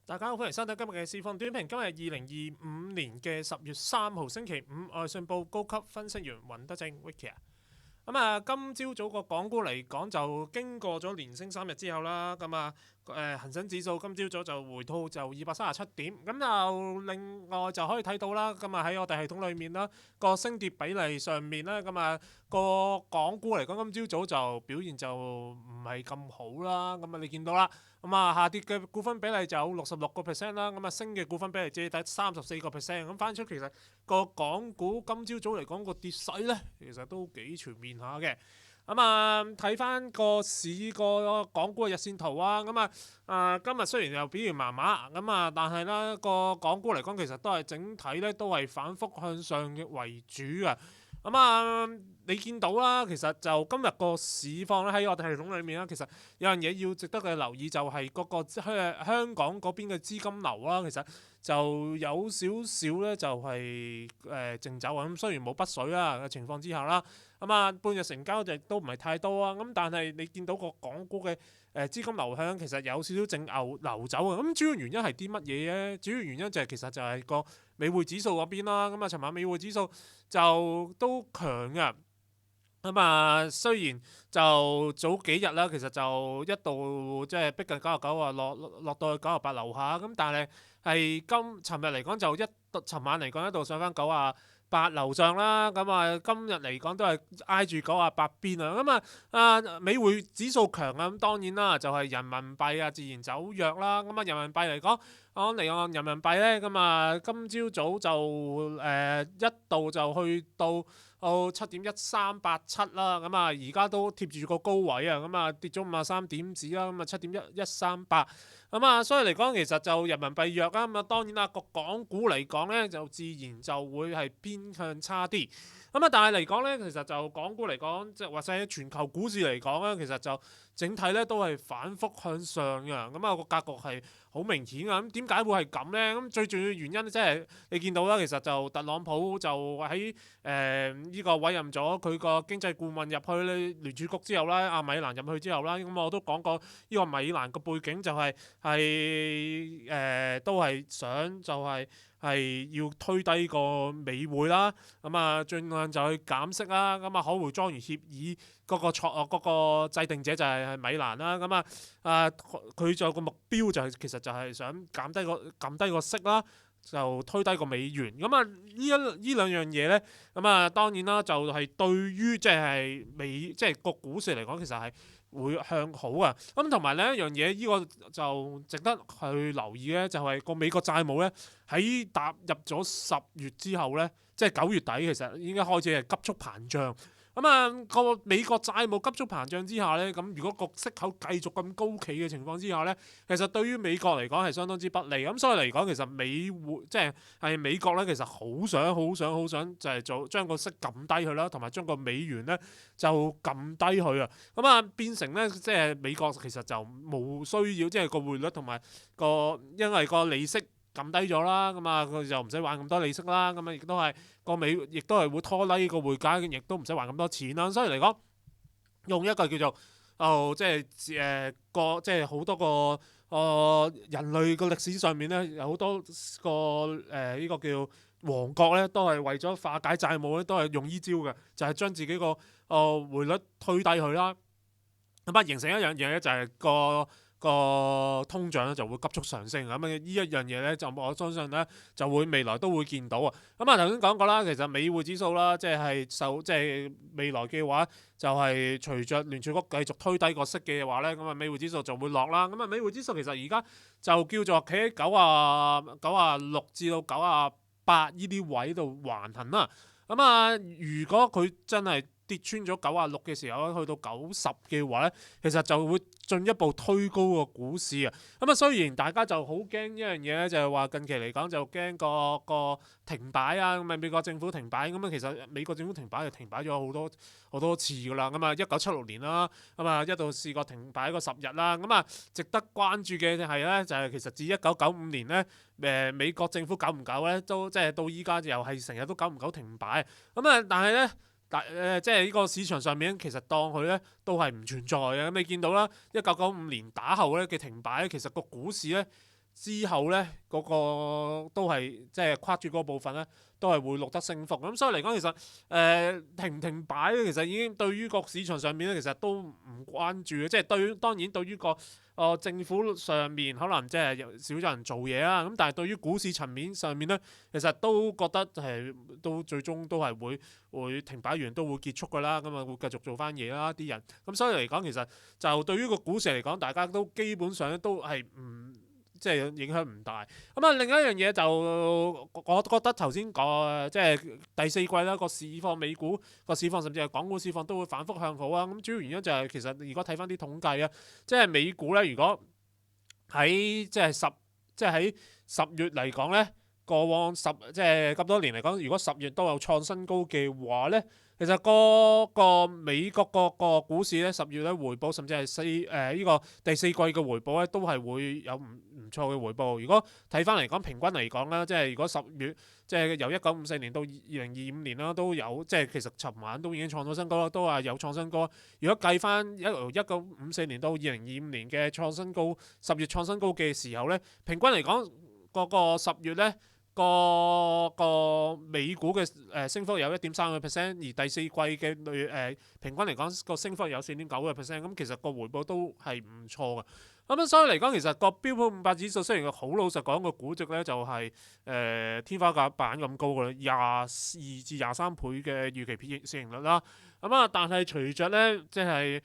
大家好，歡迎收睇今日嘅市況短評。今日係2025年嘅10月3號星期五，我係信報高級分析員雲德正 Vicky。今朝早個港股嚟講，就經過咗連升3日之後啦，恒生指數今朝早就回吐就237點，咁就另外就可以睇到啦，喺我哋系統裏面啦，個升跌比例上面啦，個港股嚟講，今朝早就表現就唔係咁好啦，你見到啦。下跌嘅股份比例就有66%啦，升嘅股份比例只係得34%，咁翻出其實個港股今朝早嚟講個跌勢呢，其實都幾全面下嘅。睇翻個市個港股嘅日線圖啊，今日雖然又表現麻麻，但係呢個港股嚟講，其實都係整體呢都係反覆向上嘅為主嘅。你見到啦，其實就今日個市況咧喺我哋系統裏面啦，其實有樣嘢要值得嘅留意，就係嗰個香港嗰邊嘅資金流啦，其實就有少少咧就係淨走啊。咁雖然冇北水啦嘅情況之下啦，半日成交亦都唔係太多啊。咁但係你見到個港股嘅資金流向其實有少少淨流走啊。咁主要原因係啲乜嘢咧？主要原因就係其實就係個美匯指數嗰邊啦。尋晚美匯指數就都強嘅。雖然就早幾日啦，其實就一度即係逼近99啊，落到去98樓下，咁但係尋日嚟講尋晚嚟講一度上翻98樓上啦，今日嚟講都係挨住98邊啊，美匯指數強啊，咁當然啦，就係人民幣啊自然走弱啦，人民幣嚟講，離岸人民幣咧，今朝早就一度就去到7.1387啦，而家都貼住個高位啊，跌咗53點子啦，7.1138，所以嚟講其實就人民幣弱啦，當然啦個港股嚟講咧就自然就會係偏向差啲，但係嚟講咧其實就港股嚟講，即係或者全球股市嚟講咧，其實就整體咧都係反覆向上嘅，個格局係好明顯啊！咁點解會係咁呢？咁最重要嘅原因即係你見到啦，其實就特朗普就喺呢個委任咗佢個經濟顧問入去咧聯儲局之後啦，阿米蘭入去之後啦，我都講過呢個米蘭個背景就係都係想就係要推低個美匯啦，盡量就去減息啦，可回莊園協議嗰個制定者就係米蘭啦，佢仲有個目標就係其實就係想減低個息啦，就推低個美元。呢兩樣嘢咧，當然啦，就係對於即係個股市嚟講，其實係會向好啊。同埋另一樣嘢，呢個就值得去留意咧，就係個美國債務咧喺踏入咗10月之後咧，即係9月底其實已經開始係急速膨脹。個美國債務急速膨脹之下咧，如果個息口繼續咁高企嘅情況之下咧，其實對於美國嚟講係相當之不利。所以嚟講，其實美國咧，其實好想就係將個息撳低佢啦，同埋將個美元咧就撳低佢啊。變成咧即係美國其實就冇需要即係個匯率同埋因為個利息撳低咗啦，佢就唔使還咁多利息啦，亦都係亦都係會拖低個匯價，亦都唔使還咁多錢啦。所以嚟講，用一個叫做即係好多個人類個歷史上面咧，有好多個呢個叫王國咧，都係為咗化解債務咧，都係用呢招嘅，就係將自己個匯率推低佢啦。形成一樣嘢咧，就係個通脹咧就會急速上升，呢一樣嘢咧就我相信咧就會未來都會見到啊。頭先講過啦，其實美匯指數啦，即係未來嘅話就係隨着聯儲局繼續推低個息嘅話咧，美匯指數就會落啦。美匯指數其實而家就叫做企喺96至到98呢啲位度橫行啦。如果佢真係跌穿咗96嘅時候，去到90嘅話咧，其實就會進一步推高個股市啊。雖然大家就好驚一樣嘢咧，就係話近期嚟講就驚個停擺啊，美國政府停擺。其實美國政府停擺就停擺咗好多次噶啦。1976年啦，一度試過停擺個10日啦。值得關注嘅係咧，就係其實自1995年咧，美國政府久唔久咧，都即係到依家又係成日都久唔久停擺。但係咧。即係呢個市場上面其實當佢咧都係唔存在嘅。你見到啦，1995年打後咧嘅停擺咧，其實個股市咧之後咧，嗰、個都係即係跨住嗰部分咧，都係會錄得升幅。咁所以嚟講，其實停唔停擺咧，其實已經對於個市場上面咧，其實都唔關注嘅。即係當然對於個政府上面可能即係少咗人做嘢啦。咁但係對於股市層面上面咧，其實都覺得係都最終都係會停擺完都會結束㗎啦。咁啊會繼續做翻嘢啦啲人。咁所以嚟講，其實就對於個股市嚟講，大家都基本上都係唔即係影響唔大。咁啊，另一樣嘢就我覺得頭先講即係第四季啦，個市況美股個市況甚至係港股市況都會反覆向好啊。咁主要原因就係其實如果睇翻啲統計啊，即係美股咧，如果喺喺十月嚟講咧，過往即係咁多年嚟講，如果十月都有創新高嘅話咧，其實嗰個美國個股市咧，十月咧回報，甚至係呢個第四季嘅回報咧，都係會有唔錯嘅回報。如果睇翻嚟講，平均嚟講啦，即係如果十月即係由1954年到2025年啦，都有即係其實尋晚都已經創咗新高啦，都話有創新高。如果計翻由1954年到2025年嘅創新高，十月創新高嘅時候咧，平均嚟講嗰個十月咧。個美股嘅升幅有1.3%，而第四季嘅平均嚟講個升幅有4.9%，咁其實個回報都係唔錯嘅。咁所以嚟講，其實個標普500指數雖然好老實講個估值咧就係天花板咁高嘅啦，22至23倍嘅預期市盈率啦。但係隨着咧即係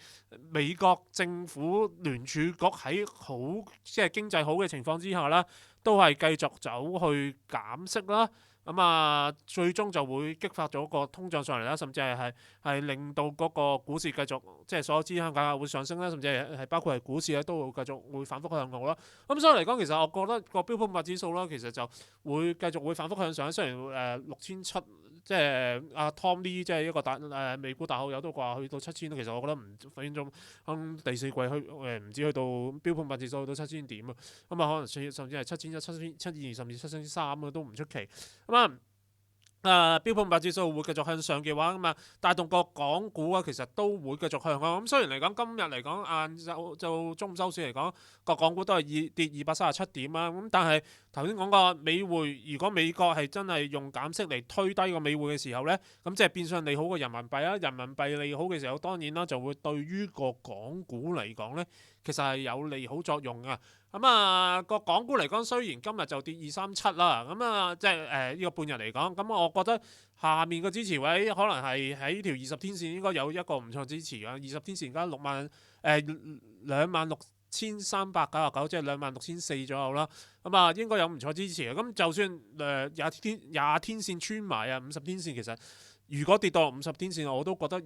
美國政府聯儲局喺即係經濟好嘅情況之下啦，都係繼續走去減息啦。最終就會激發咗個通脹上嚟啦，甚至係令到嗰個股市繼續即係所有資產價格會上升啦，甚至係包括係股市咧都會繼續會反覆向好啦。咁所以嚟講，其實我覺得個標普500指數啦，其實就會繼續會反覆向上。雖然6700，即係阿 Tom Lee 即係一個美股大好友都話去到7000，其實我覺得唔分鐘第四季唔知去到標普500指數去到7000點啊。可能甚至係7100、7200甚至7300都唔出奇。標普500指數會繼續向上嘅話，帶動個港股其實都會繼續向上。咁雖然嚟講今日嚟講晏晝就中午收市嚟講，個港股都係跌237點啦。咁但係頭先講過美匯，如果美國係真係用減息嚟推低個美匯嘅時候呢，咁即係變相利好個人民幣啦。人民幣利好嘅時候，當然啦就會對於個港股嚟講呢，其實係有利好作用㗎。個港股嚟講，雖然今日就跌237啦，即係呢個半日嚟講，咁我覺得下面個支持位可能係喺條20天線應該有一個唔錯支持㗎。20天線而家26399，即係26400左右啦。應該有唔錯支持嘅。咁就算廿天線穿埋50天線，其實如果跌到50天線，我都覺得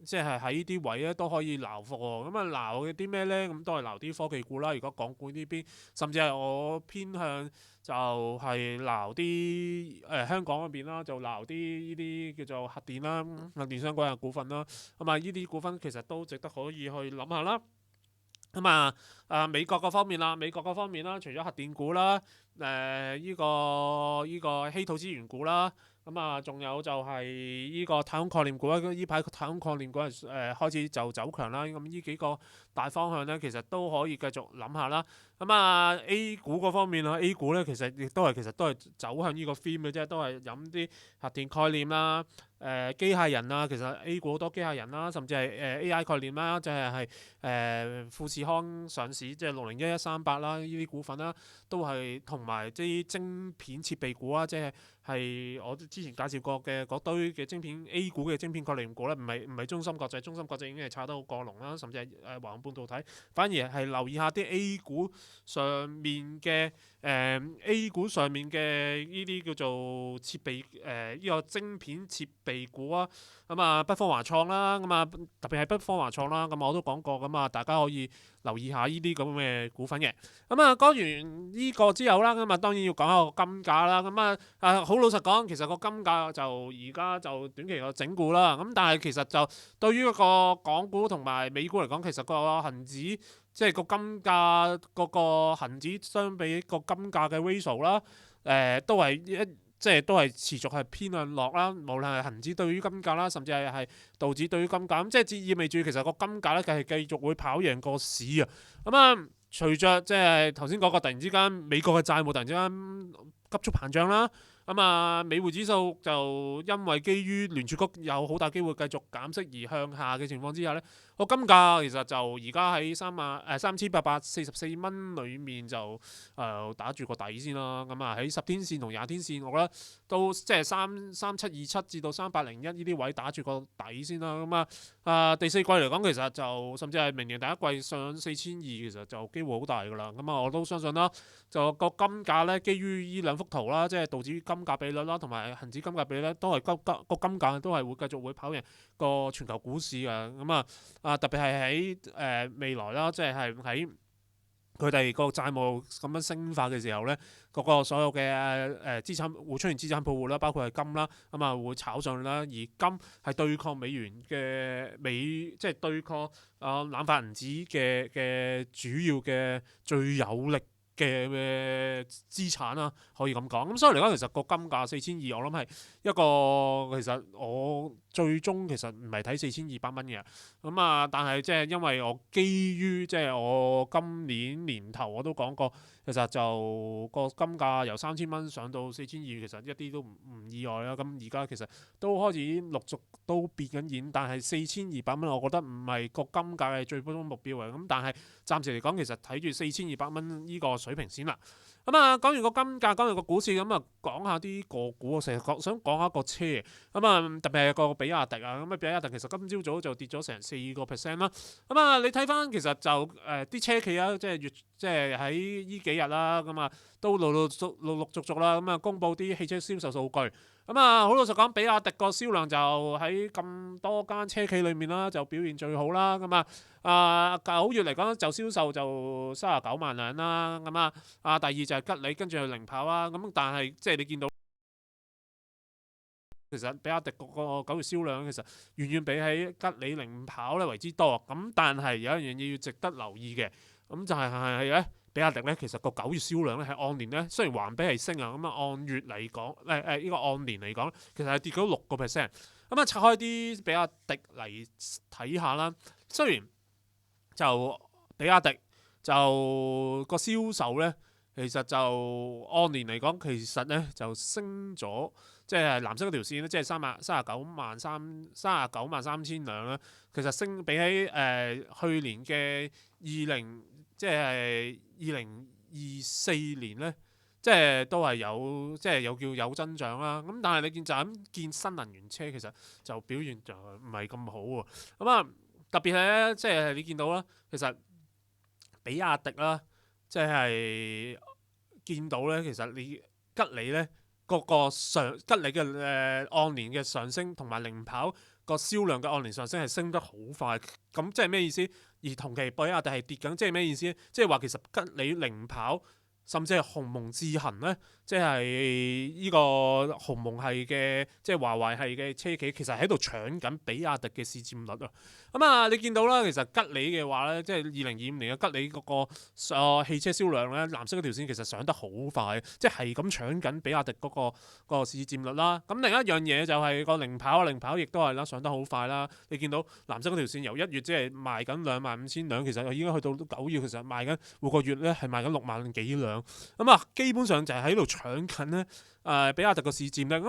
即係喺呢啲位咧都可以撈貨喎。撈嘅啲咩咧？咁都係撈啲科技股啦。如果港股呢邊，甚至係我偏向就係撈啲香港嗰邊啦，就撈啲呢啲叫做核電啦、核電相關嘅股份啦。呢啲股份其實都值得可以去諗下啦。美國嗰方面啦，除咗核電股啦，呢個稀土資源股啦。仲有就係呢個太空概念股啦，呢排太空概念股開始就走強啦。咁呢幾個大方向咧，其實都可以繼續諗下啦。A 股嗰方面啦，A 股咧其實都係走向呢個 theme 嘅啫，都係飲啲核電概念啦。機械人啊，其實 A 股好多機械人啦，甚至係AI 概念啦，即係富士康上市，即係601138啦，呢啲股份啦，都係同埋啲晶片設備股啊，即係我之前介紹過嘅嗰堆嘅晶片 A 股嘅晶片概念股咧，唔係中芯國際，中芯國際已經係炒得好過龍啦，甚至係華虹半導體，反而係留意下啲 A 股上面嘅呢啲叫做設備呢個晶片設備股啊。北方華創啦，特別係北方華創啦，我都講過，大家可以留意下呢啲咁嘅股份嘅。講完呢個之後啦，當然要講下個金價啦。好老實講，其實個金價就而家就短期個整固啦。但係其實就對於個港股同埋美股嚟講，其實個恆指即係個金價嗰個恆指相比個金價嘅 ratio 啦，都係持續係偏向落啦。無論係恆指對於金價啦，甚至係道指對於金價，即係意味住其實個金價咧係繼續會跑贏個市啊。隨着即係頭先講過，突然之間美國嘅債務突然之間急速膨脹啦。咁美匯指數就因為基於聯儲局有好大機會繼續減息而向下嘅情況之下呢，個金價其實就而家喺3844蚊裏面就打住個底先啦。咁喺10天線同20天線，我覺得都即係3727至到3801呢啲位打住個底先啦。第四季嚟講，其實就甚至係明年第一季上4200，其實就機會好大㗎啦。我都相信啦，就個金價咧，基於呢兩幅圖啦，即係道指金價比率啦，同埋恒指金價比率都係個金價都係會繼續會跑贏個全球股市嘅。特別係喺未來啦，即係喺佢哋個債務咁樣升化嘅時候咧，個所有嘅資產會出現資產泡沫啦，包括係金啦，會炒上去啦。而金係對抗美元嘅即係對抗濫發銀紙嘅主要嘅最有力嘅資產啦，可以咁講。咁所以嚟講，其實個金價4200，我諗係一個其實我最終其實唔係睇4200蚊嘅。但係即係因為我基於即係我今年年頭我都講過，其實就個金價由3000蚊上到4200，其實一啲都唔意外啦。咁而家其實都開始陸續都變緊現，但係4200蚊，我覺得唔係個金價嘅最終目標嘅。咁但係暫時嚟講，其實睇住4200蚊呢個水平先啦。講完個金價，講完個股市，講下啲個股。我成日想講下個車，特別係個比亞迪啊。比亞迪其實今朝早就跌咗成4%啦。你睇翻其實就啲車企啊，即係喺呢幾日啦，都陸續啦，公佈啲汽車銷售數據。好老實講，比亞迪個銷量就喺咁多間車企裏面啦，就表現最好啦。9月嚟講就銷售就39萬輛啦。第二就係吉利，跟住係零跑啦。但係即係你見到，其實比亞迪個9月銷量其實遠遠比起吉利零跑咧為之多。但係有一樣嘢要值得留意嘅，就係咧。比亞迪咧，其實個9月銷量咧係按年咧，雖然環比係升啊，按月嚟講，呢個按年嚟講，其實係跌咗6%。拆開啲比亞迪嚟睇下啦，雖然就比亞迪就個銷售咧，其實就按年嚟講，其實咧就升咗，即係藍色嗰條線咧，即係39萬3千輛啦。其實升比起去年嘅即係2024年咧，即係都係有，即係有增長啦。但係你見新能源車其實就表現就唔係咁好喎。特別係咧，即係你見到啦，其實比亞迪啦，即係見到咧，其實你吉利咧吉利嘅按年嘅上升同埋零跑個銷量嘅按年上升係升得好快。咁即係咩意思？而同期比亞迪係跌緊，即係咩意思？即係話其實吉利零跑甚至係鴻蒙智行咧，即係呢個鴻蒙係嘅，即係華為係嘅車企，其實喺度搶緊比亞迪嘅市佔率啊！你見到啦，其實吉利嘅話咧，即係2025年嘅吉利嗰個汽車銷量咧，藍色嗰條線其實上得好快，即係咁搶緊比亞迪嗰個市佔率啦。另一樣嘢就係個零跑亦都係啦，上得好快啦。你見到藍色嗰條線由1月即係賣緊25000輛，其實已經去到9月，其實賣緊每個月咧係賣緊6萬幾輛。基本上就係喺度搶緊咧，比亞迪個市佔咧。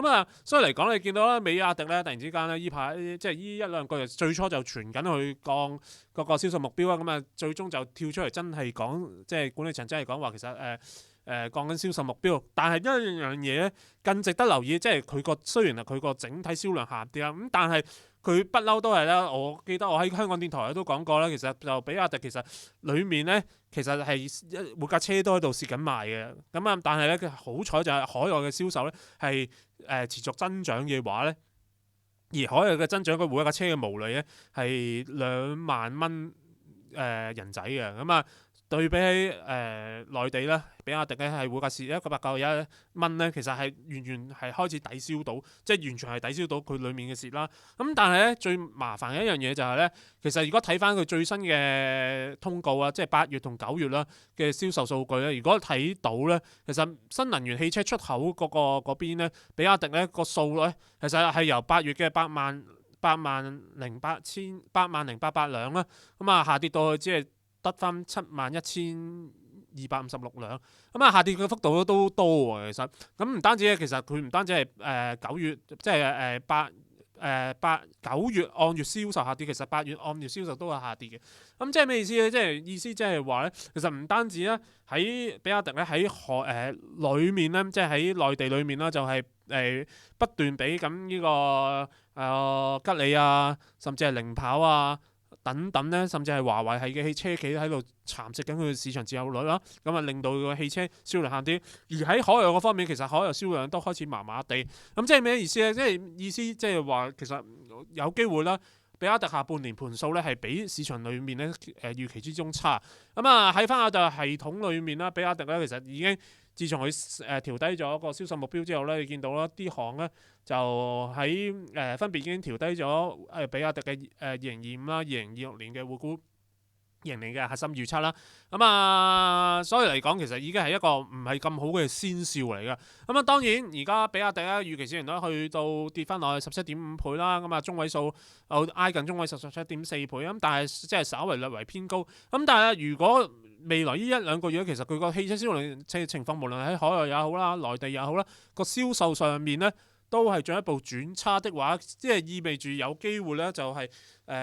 所以嚟講，你見到咧，比亞迪咧突然之間咧，依排即係依1-2個月，最初就傳緊去降嗰個銷售目標啦。最終就跳出嚟真係講，即係管理層真係講話，其實降緊銷售目標。但係一樣嘢咧，更值得留意，即係雖然係佢個整體銷量下跌啦，但係佢不嬲都係啦。我記得我喺香港電台都講過啦，其實就比亞迪其實裡面咧，其實係每架車都喺度蝕緊賣嘅。但係咧，佢好彩就係海外嘅銷售咧係持續增長嘅話咧，而海外嘅增長，佢每一架車嘅毛利咧係2萬蚊人仔嘅。對比起內地咧，比亞迪咧係每架蝕191蚊咧，其實係完全係開始抵消到，即係完全係抵消到佢裡面嘅蝕啦。但係咧，最麻煩嘅一樣嘢就係咧，其實如果睇翻佢最新嘅通告啊，即係8月同9月啦嘅銷售數據咧，如果睇到咧，其實新能源汽車出口嗰邊咧，比亞迪咧個數咧，其實係由8月嘅80800輛啦，下跌到去只係得翻71,256輛，咁啊下跌嘅幅度都多喎，其實咁唔單止咧，其實佢唔單止係9月，即係九月按月銷售下跌，其實8月按月銷售都係下跌嘅。咁即係咩意思咧？即係意思即係話咧，其實唔單止咧喺比亞迪咧喺裏面咧，即係喺內地裏面啦，就係不斷俾緊呢個吉利啊，甚至係零跑啊。等等咧，甚至係華為係嘅汽車企喺度蠶食緊佢嘅市場佔有率啦，咁啊令到個汽車銷量下跌。而喺海外嗰方面，其實海外銷量都開始麻麻地。咁即係咩意思咧？即係意思即係話其實有機會啦，比亞迪下半年盤數咧係比市場裡面咧預期之中差。咁啊喺翻下就系統裡面啦，比亞迪咧其實已經自從佢調低咗個銷售目標之後咧，你見到啦啲行咧。就喺分別已經調低咗比亞迪嘅2025啦、2026年嘅回顧盈利嘅核心預測啦。所以嚟講其實已經係一個唔係咁好嘅先兆嚟嘅。當然而家比亞迪咧預期市盈率去到跌翻落去17.5倍啦。中位數挨近中位數17.4倍咁，但係即係稍為略為偏高。但係如果未來呢1-2個月其實佢個汽車銷量情況，無論喺海外也好啦、內地也好啦，個銷售上面咧，都係進一步轉差的話，即係意味住有機會咧，就係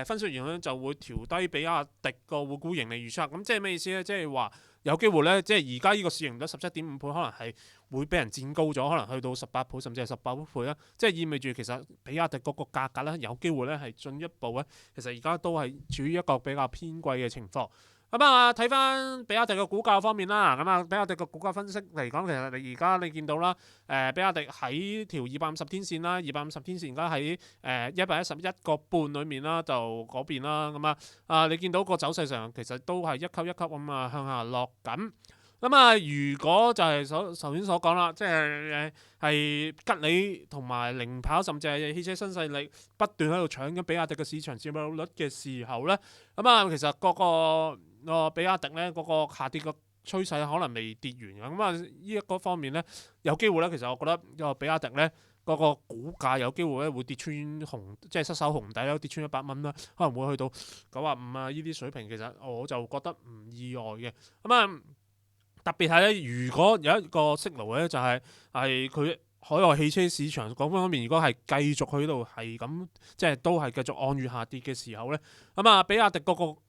分析員咧就會調低比亞迪個每股盈利預測。咁即係咩意思咧？即係話有機會咧，即係而家呢個市盈率17.5倍，可能係會俾人佔高咗，可能去到18倍甚至係19倍啦。即係意味住其實比亞迪嗰個價格咧，有機會咧係進一步咧，其實而家都係處於一個比較偏貴嘅情況。睇翻比亞迪嘅股價方面啦，比亞迪嘅股價分析嚟講，其實你而家你見到啦，比亞迪喺條250天線啦，250天線而家喺111.5裏面啦，就嗰邊啦，你見到個走勢上其實都係一級一級咁向下落緊。如果就係頭先所講啦，即係吉利同埋零跑，甚至係汽車新勢力不斷喺度搶緊比亞迪嘅市場佔有率嘅時候咧，其實個比亞迪咧嗰個下跌嘅趨勢可能未跌完嘅。呢一個方面咧有機會咧，其實我覺得個比亞迪咧嗰個股價有機會咧會跌穿即係失守紅底啦，跌穿100蚊啦，可能會去到95啊呢啲水平。其實我就覺得唔意外嘅。特別係咧，如果有一個息路咧，就係佢海外汽車市場嗰方面，如果係繼續去到係咁，即係都係繼續按月下跌嘅時候咧，比亞迪嗰個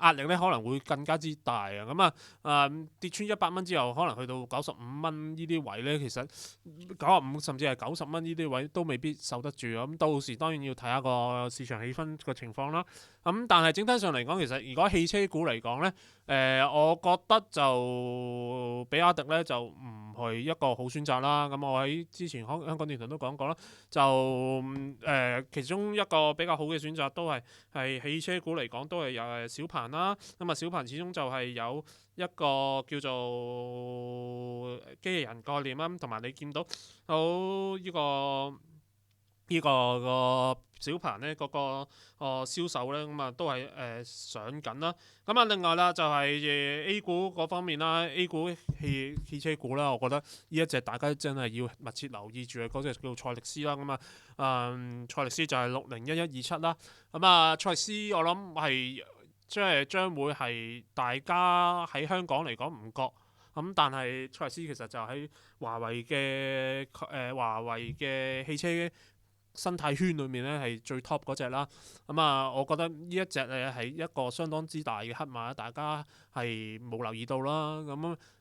壓力咧可能會更加之大啊！跌穿100蚊之後，可能去到95蚊呢啲位咧，其實95甚至係90蚊呢啲位都未必受得住。到時當然要睇下個市場氣氛嘅情況啦。但係整體上嚟講，其實如果汽車股嚟講咧，我覺得就比亞迪咧就唔係一個好選擇啦。我喺之前香港電台都講過啦，就其中一個比較好嘅選擇都係汽車股嚟講，都係有小鵬啦。小鵬始終就係有一個叫做機器人概念啦，同埋你見到好呢個小鵬咧嗰個銷售咧都係上緊啦。另外啦就係A 股嗰方面啦，A 股汽車股啦，我覺得呢一隻大家真係要密切留意住嘅嗰隻叫賽力斯啦。賽力斯就係601127啦。賽力斯我諗係即係將會係大家喺香港嚟講唔覺。但係賽力斯其實就喺華為嘅汽車生態圈裏面咧係最 top 嗰隻啦。我覺得呢一隻係一個相當之大嘅黑馬，大家係冇留意到啦。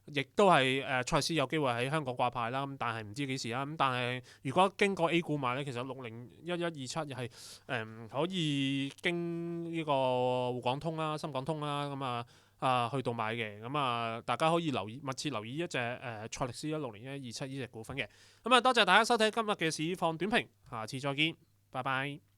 亦都係賽力斯有機會喺香港掛牌啦。但係唔知幾時啦。但係如果經過 A 股買咧，其實601127又係可以經呢個滬港通啦、深港通啦去到買嘅。大家可以密切留意一隻賽力斯601127呢隻股份嘅。多謝大家收睇今日嘅市況短評，下次再見，拜拜。